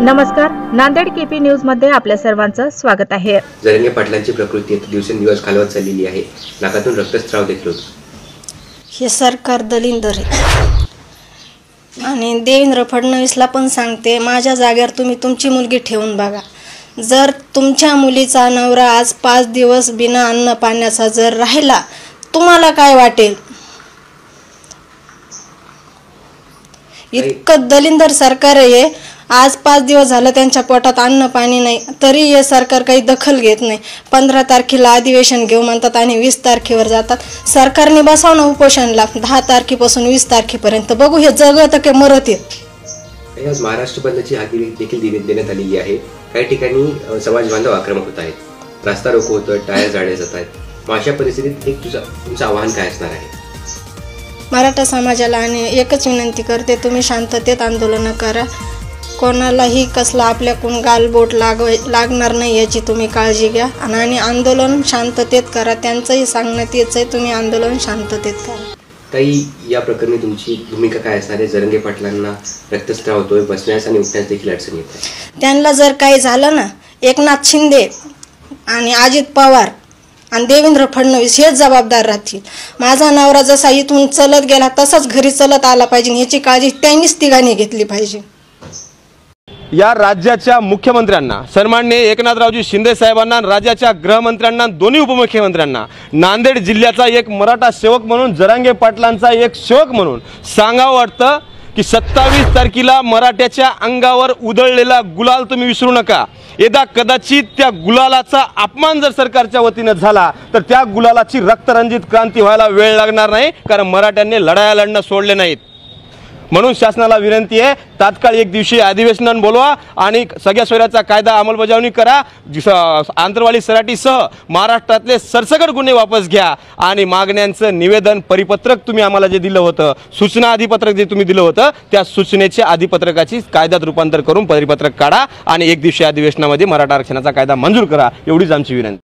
नमस्कार, Nanded KP news मध्ये आपल्या सर्वांचं स्वागत आहे। जरंगे पाटलांची प्रकृती दिवसेंदिवस खालवत चाललेली आहे। नाकातून रक्तस्राव देखील होतो। हे सरकार दलिंदर आहे आणि देवेंद्र फडणवीसला पण सांगते, माझ्या जागेवर तुम्ही तुमची मुलगी ठेवून बघा। जर तुमच्या मुलीचा नवरा आज 5 दिवस बिना अन्न पाण्याचा जर राहिला, तुम्हाला काय वाटेल? इतकं दलिंदर सरकार आहे। आज 5 दिवस झालं त्यांच्या पोटात अन्न पाणी नाही, तरी हे सरकार काही दखल घेत नाही। 15 तारखेला अधिवेशन घेऊ म्हणतात आणि 20 तारखेवर जातात। सरकारने बसवणं उपोषणला 10 तारखेपासून 20 तारखेपर्यंत, बघू हे जगत की मरत आहेत। आज महाराष्ट्र बंदची हाती देखील देण्यात आलेली आहे। काही ठिकाणी समाज बांधव आक्रमक होत आहेत, रस्ता रोको होतोय, टायर जाळले जात आहेत। मग अशा परिस्थितीत तुमचं आव्हान काय असणार आहे? मराठा समाजाला आणि एकच विनंती करते, तुम्ही शांततेत आंदोलन करा। कोणालाही कसला आपल्याकडून गालबोट लागणार नाही याची तुम्ही काळजी घ्या आणि आंदोलन शांततेत करा। त्यांचंही सांगणं तेच आहे, तुम्ही आंदोलन शांततेत करा। ताई, या प्रकरणी तुमची भूमिका काय असणार आहे? जरंगे पाटलांना रक्तस्राव होतोय, बसण्यास आणि उठण्यास देखील अडचण येत आहे। त्यांना जर काही झालं ना, एकनाथ शिंदे आणि अजित पवार आणि देवेंद्र फडणवीस हेच जबाबदार राहतील। माझा नवरा जसा इथून चलत गेला तसाच घरी चलत आला पाहिजे, याची काळजी त्यांनीच तिघांनी घेतली पाहिजे। या राज्याच्या मुख्यमंत्र्यांना, सन्माननीय एकनाथरावजी शिंदे साहेबांना, राज्याच्या गृहमंत्र्यांना, दोन्ही उपमुख्यमंत्र्यांना, नांदेड जिल्ह्याचा एक मराठा सेवक म्हणून, जरांगे पाटलांचा एक सेवक म्हणून सांगावं वाटतं की 27 तारखेला मराठ्याच्या अंगावर उधळलेला गुलाल तुम्ही विसरू नका। यदा कदाचित त्या गुलालाचा अपमान जर सरकारच्या वतीने झाला तर त्या गुलालाची रक्तरंजित क्रांती व्हायला वेळ लागणार नाही, कारण मराठ्यांनी लढाया लढणं सोडले नाहीत। म्हणून शासनाला विनंती आहे, तात्काळ 1 दिवसीय अधिवेशन बोलवा आणि सगळ्या सोयऱ्याचा कायदा अंमलबजावणी करा। आंतरवाली सराटीसह महाराष्ट्रातले सरसकट गुन्हे वापस घ्या आणि मागण्यांचं निवेदन परिपत्रक तुम्ही आम्हाला जे दिलं होतं, सूचना अधिपत्रक जे तुम्ही दिलं होतं, त्या सूचनेच्या अधिपत्रकाची कायद्यात रूपांतर करून परिपत्रक काढा आणि 1 दिवसीय अधिवेशनामध्ये मराठा आरक्षणाचा कायदा मंजूर करा, एवढीच आमची विनंती।